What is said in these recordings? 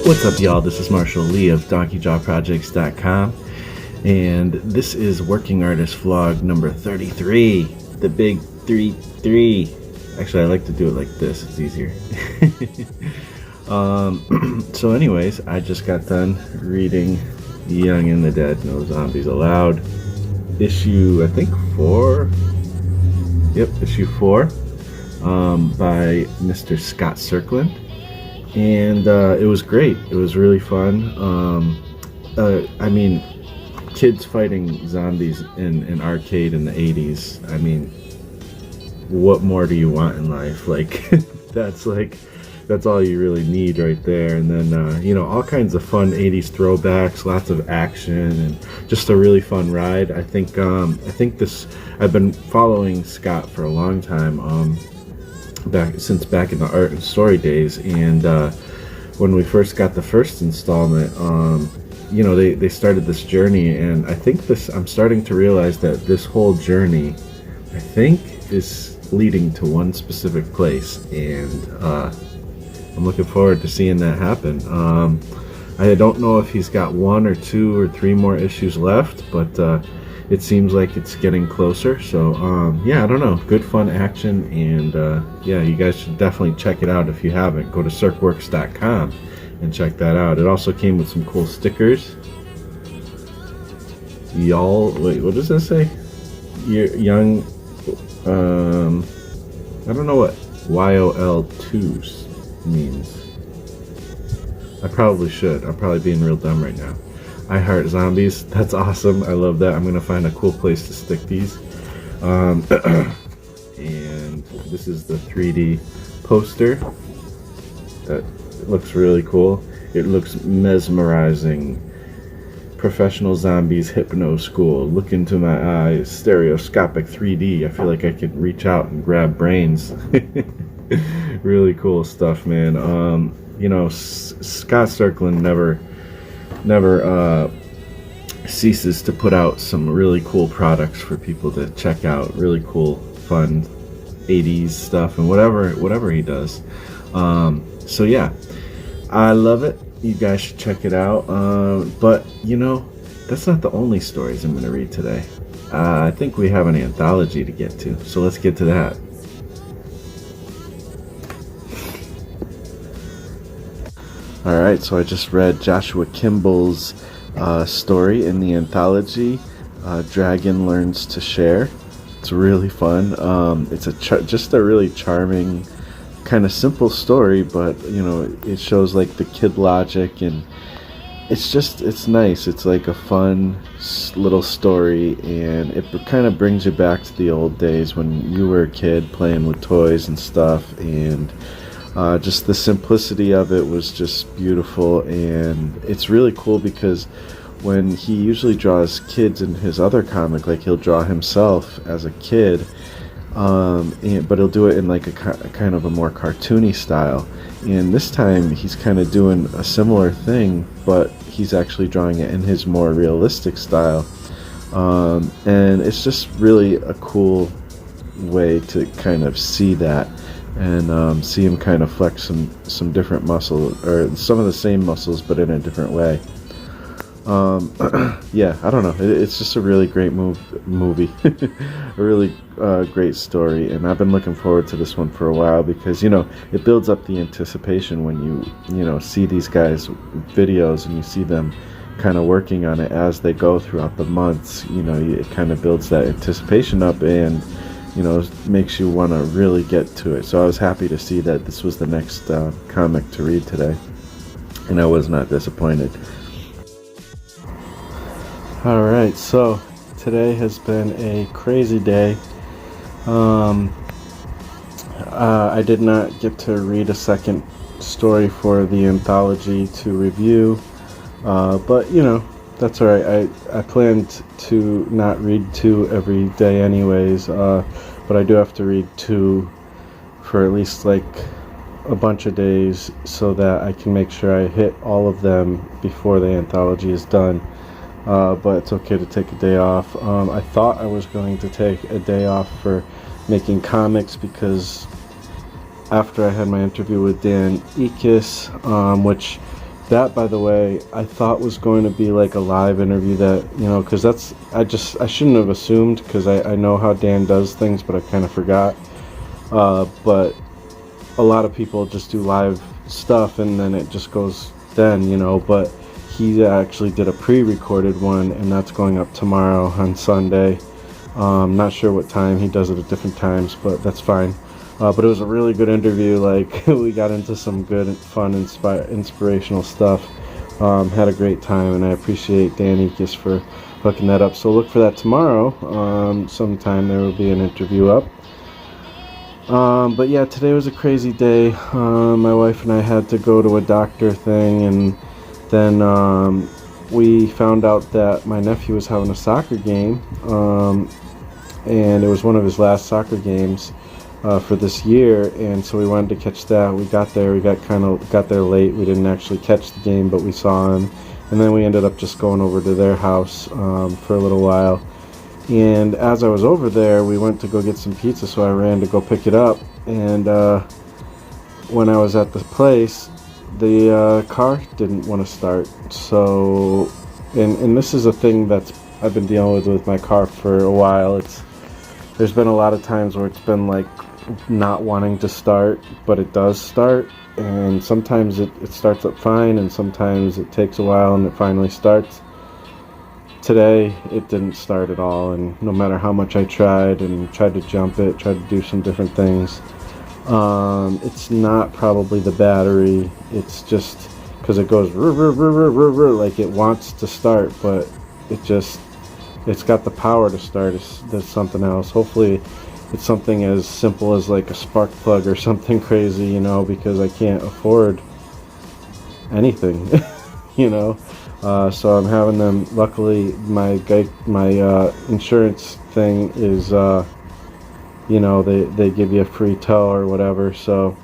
What's up, y'all? This is Marshall Lee of DonkeyJawProjects.com, and this is Working Artist Vlog number 33, the big 3-3. Actually, I like to do it like this, it's easier. So anyways, I just got done reading Young and the Dead, No Zombies Allowed, issue, I think 4? Yep, issue 4, by Mr. Scott Serkland. And it was great. It was really fun. I mean, kids fighting zombies in an arcade in the 80s. I mean, what more do you want in life? Like, that's all you really need right there. And then, you know, all kinds of fun 80s throwbacks, lots of action, and just a really fun ride. I think I've been following Scott for a long time. Back in the art and story days, and when we first got the first installment, you know, they started this journey, and I think I'm starting to realize that this whole journey, I think, is leading to one specific place, and I'm looking forward to seeing that happen. I don't know if he's got 1 or 2 or 3 more issues left, but it seems like it's getting closer. So yeah, I don't know, good fun action, and yeah, you guys should definitely check it out. If you haven't, go to circworks.com and check that out. It also came with some cool stickers. Y'all, wait, what does that say? Young, I don't know what YOL2 means. I probably should. I'm probably being real dumb right now. I heart zombies. That's awesome. I love that. I'm gonna find a cool place to stick these. And this is the 3D poster. That looks really cool. It looks mesmerizing. Professional Zombies Hypno School. Look into my eyes. Stereoscopic 3D. I feel like I could reach out and grab brains. Really cool stuff, man. You know, Scott Serkland never ceases to put out some really cool products for people to check out. Really cool, fun 80s stuff, and whatever he does. So yeah, I love it. You guys should check it out. But you know, that's not the only stories I'm going to read today. I think we have an anthology to get to, so let's get to that. Alright, so I just read Joshua Kimball's story in the anthology, Dragon Learns to Share. It's really fun. It's just a really charming, kind of simple story, but you know, it shows like the kid logic, and it's nice. It's like a fun little story, and it kind of brings you back to the old days when you were a kid playing with toys and stuff, and just the simplicity of it was just beautiful. And it's really cool because when he usually draws kids in his other comic, like he'll draw himself as a kid, but he'll do it in like a kind of a more cartoony style. And this time he's kind of doing a similar thing, but he's actually drawing it in his more realistic style. And it's just really a cool way to kind of see that, and see him kind of flex some different muscles, or some of the same muscles but in a different way. Yeah, I don't know, it's just a really great movie. A really great story, and I've been looking forward to this one for a while, because you know, it builds up the anticipation when you know, see these guys' videos and you see them kind of working on it as they go throughout the months. You know, it kind of builds that anticipation up, and you know, makes you want to really get to it. So I was happy to see that this was the next comic to read today, and I was not disappointed. Alright, so today has been a crazy day. I did not get to read a second story for the anthology to review, but you know, that's alright. I planned to not read 2 every day anyways, but I do have to read 2 for at least like a bunch of days, so that I can make sure I hit all of them before the anthology is done. But it's okay to take a day off. I thought I was going to take a day off for making comics, because after I had my interview with Dan Ekus, which That, by the way, I thought was going to be like a live interview that, because I shouldn't have assumed, because I know how Dan does things, but I kind of forgot. But a lot of people just do live stuff and then it just goes then, but he actually did a pre-recorded one, and that's going up tomorrow on Sunday. Not sure what time. He does it at different times, but that's fine. But it was a really good interview. Like, we got into some good, fun, inspirational stuff. Had a great time, and I appreciate Danny just for hooking that up. So look for that tomorrow. Sometime there will be an interview up. But yeah, today was a crazy day. My wife and I had to go to a doctor thing, and then we found out that my nephew was having a soccer game, and it was one of his last soccer games for this year, and so we wanted to catch that. We got there, got there late. We didn't actually catch the game, but we saw him, and then we ended up just going over to their house for a little while. And as I was over there, we went to go get some pizza, so I ran to go pick it up, and when I was at the place, the car didn't want to start. So, and this is a thing that I've been dealing with my car for a while. There's been a lot of times where it's been like not wanting to start, but it does start, and sometimes it starts up fine, and sometimes it takes a while and it finally starts. Today it didn't start at all, and no matter how much I tried to jump it, tried to do some different things, it's not probably the battery. It's just because it goes like it wants to start, but it's got the power to start. There's something else. Hopefully it's something as simple as like a spark plug or something crazy, because I can't afford anything. So I'm having them. Luckily, my insurance thing is, they give you a free tow or whatever. So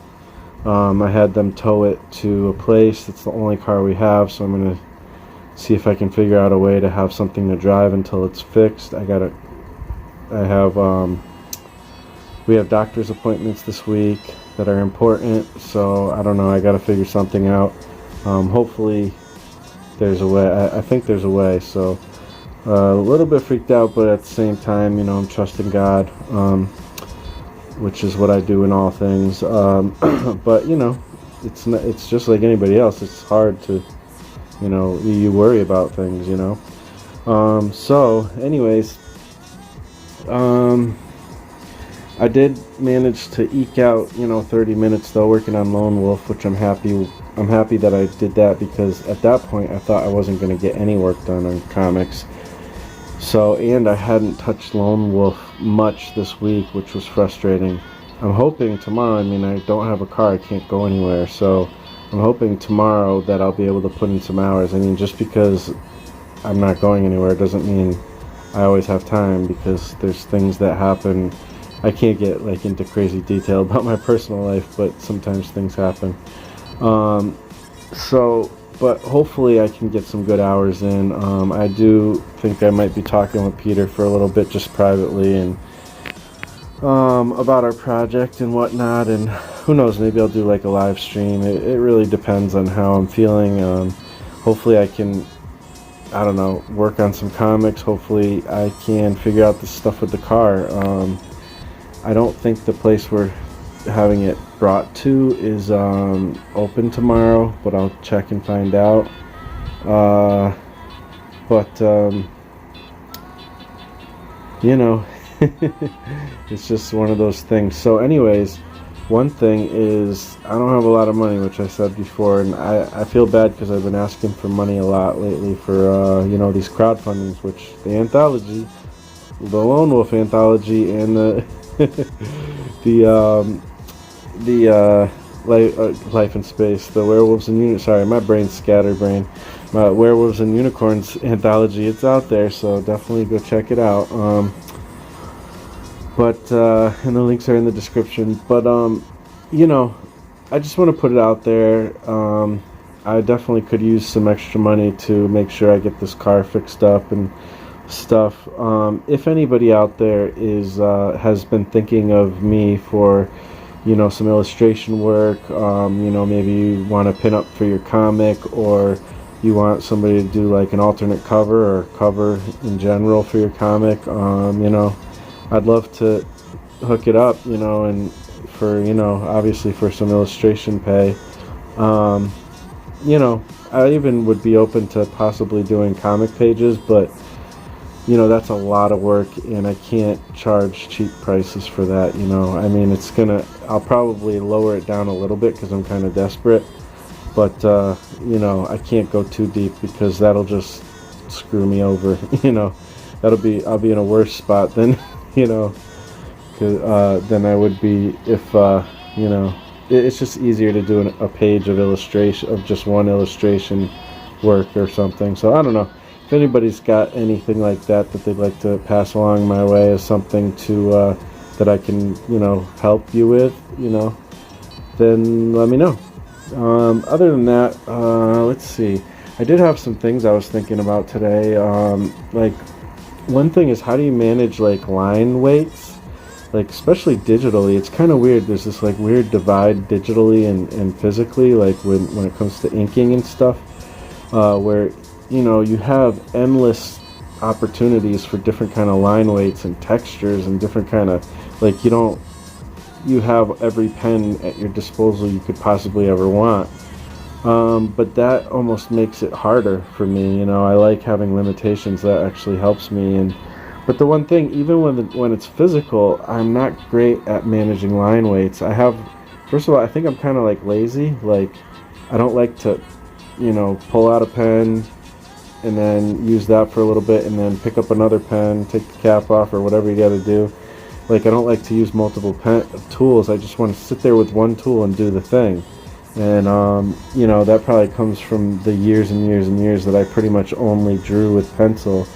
I had them tow it to a place. It's the only car we have, so I'm gonna see if I can figure out a way to have something to drive until it's fixed. We have doctor's appointments this week that are important, so I don't know. I gotta figure something out. Hopefully there's a way. I think there's a way. So a little bit freaked out, but at the same time, I'm trusting God, which is what I do in all things. But it's just like anybody else. It's hard to, you worry about things, So anyways, I did manage to eke out 30 minutes though, working on Lone Wolf, which I'm happy that I did that, because at that point I thought I wasn't going to get any work done on comics. So, and I hadn't touched Lone Wolf much this week, which was frustrating. I'm hoping tomorrow, I don't have a car, I can't go anywhere, so I'm hoping tomorrow that I'll be able to put in some hours. Just because I'm not going anywhere doesn't mean I always have time, because there's things that happen. I can't get into crazy detail about my personal life, but sometimes things happen. But hopefully I can get some good hours in. I do think I might be talking with Peter for a little bit, just privately, and about our project and whatnot, and who knows, maybe I'll do a live stream. It really depends on how I'm feeling. Hopefully I can, work on some comics. Hopefully I can figure out the stuff with the car. I don't think the place we're having it brought to is open tomorrow, but I'll check and find out. It's just one of those things. So anyways, one thing is I don't have a lot of money, which I said before, and I feel bad because I've been asking for money a lot lately for these crowdfundings, which the anthology, the Lone Wolf anthology, and the Life in Space, the Werewolves and sorry, my brain's scatterbrained. My Werewolves and Unicorns anthology, it's out there, so definitely go check it out. And the links are in the description. But I just want to put it out there. I definitely could use some extra money to make sure I get this car fixed up and stuff. If anybody out there has been thinking of me for you know, some illustration work. You know, maybe you want to pin up for your comic, or you want somebody to do like an alternate cover or cover in general for your comic. You know, I'd love to hook it up, you know, and for, you know, obviously for some illustration pay. You know, I even would be open to possibly doing comic pages, but you know, that's a lot of work, and I can't charge cheap prices for that, you know. I mean, I'll probably lower it down a little bit because I'm kind of desperate, but, you know, I can't go too deep because that'll just screw me over, you know. I'll be in a worse spot than, you know, than I would be if, you know, it's just easier to do a page of illustration, of just one illustration work or something. So I don't know. If anybody's got anything like that they'd like to pass along my way as something to that I can, you know, help you with, you know, then let me know. Other than that, let's see. I did have some things I was thinking about today. Like, one thing is, how do you manage like line weights? Like, especially digitally, it's kind of weird. There's this like weird divide digitally and physically, like when it comes to inking and stuff, where, you know, you have endless opportunities for different kind of line weights and textures and different kind of, like, you have every pen at your disposal you could possibly ever want. But that almost makes it harder for me, you know. I like having limitations. That actually helps me. But the one thing, even when it's physical, I'm not great at managing line weights. First of all, I think I'm kind of like lazy. Like, I don't like to, you know, pull out a pen and then use that for a little bit and then pick up another pen, take the cap off, or whatever you got to do. Like, I don't like to use multiple tools. I just want to sit there with one tool and do the thing. And, you know, that probably comes from the years and years and years that I pretty much only drew with pencil.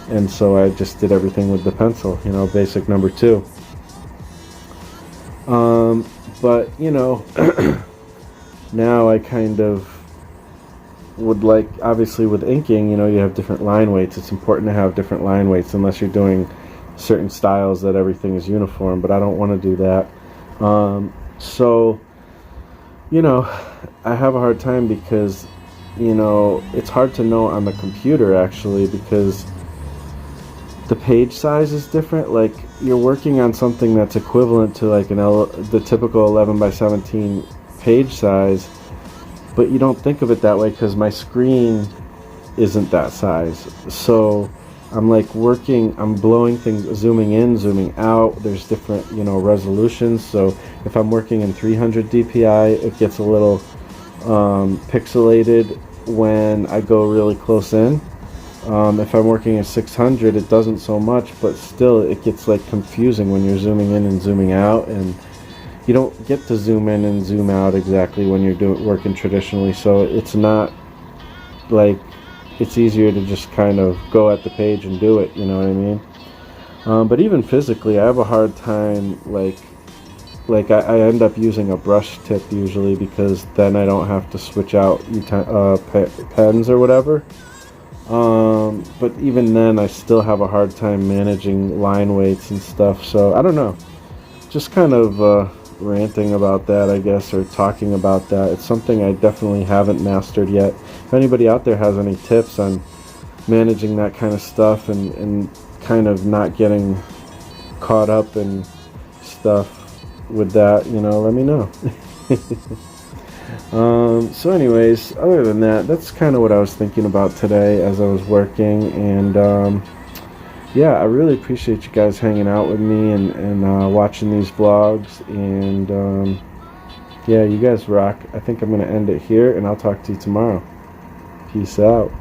And so I just did everything with the pencil, you know, basic number 2. But, you know, now I kind of would like, obviously with inking, you know, you have different line weights. It's important to have different line weights unless you're doing certain styles that everything is uniform, but I don't want to do that. So, you know, I have a hard time because, you know, it's hard to know on the computer actually, because the page size is different. Like, you're working on something that's equivalent to like the typical 11 by 17 page size, but you don't think of it that way because my screen isn't that size. So I'm like I'm blowing things, zooming in, zooming out. There's different, you know, resolutions. So if I'm working in 300 DPI, it gets a little pixelated when I go really close in. If I'm working at 600, it doesn't so much, but still it gets like confusing when you're zooming in and zooming out, and you don't get to zoom in and zoom out exactly when you're working traditionally. So it's not like, it's easier to just kind of go at the page and do it, you know what I mean? But even physically, I have a hard time, like I end up using a brush tip usually, because then I don't have to switch out pens or whatever. But even then, I still have a hard time managing line weights and stuff. So I don't know, just kind of ranting about that, I guess, or talking about that. It's something I definitely haven't mastered yet. If anybody out there has any tips on managing that kind of stuff and kind of not getting caught up in stuff with that, you know, let me know. So anyways, other than that, that's kind of what I was thinking about today as I was working. And yeah, I really appreciate you guys hanging out with me and watching these vlogs. And yeah, you guys rock. I think I'm going to end it here, and I'll talk to you tomorrow. Peace out.